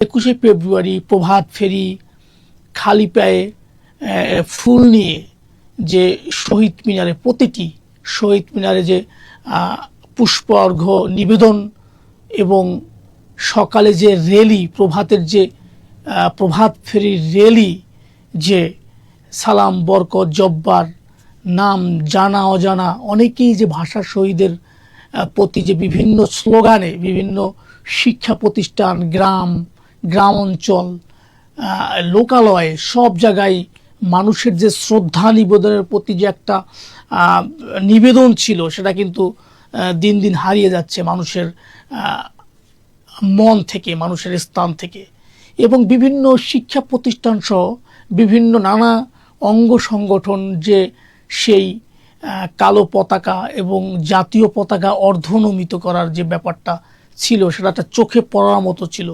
21শে ফেব্রুয়ারি প্রভাত ফেরি, খালি পায়ে ফুল নিয়ে যে শহীদ মিনারে, প্রতিটি শহীদ মিনারে যে পুষ্প অর্ঘ্য নিবেদন এবং সকালে যে র্যালি, প্রভাতের যে প্রভাত ফেরির র্যালি, যে সালাম, বরকত, জব্বার, নাম জানা অজানা অনেকেই যে ভাষা শহীদের প্রতি যে বিভিন্ন স্লোগানে, বিভিন্ন শিক্ষা প্রতিষ্ঠান, গ্রাম অঞ্চল, লোকালয়ে সব জায়গায় মানুষের যে শ্রদ্ধা নিবেদনের প্রতি যে একটা নিবেদন ছিল, সেটা কিন্তু দিন দিন হারিয়ে যাচ্ছে মানুষের মন থেকে, মানুষের স্থান থেকে। এবং বিভিন্ন শিক্ষা প্রতিষ্ঠান সহ বিভিন্ন নানা অঙ্গ সংগঠন যে সেই কালো পতাকা এবং জাতীয় পতাকা অর্ধনমিত করার যে ব্যাপারটা ছিল, সেটা একটা চোখে পড়ার মতো ছিল।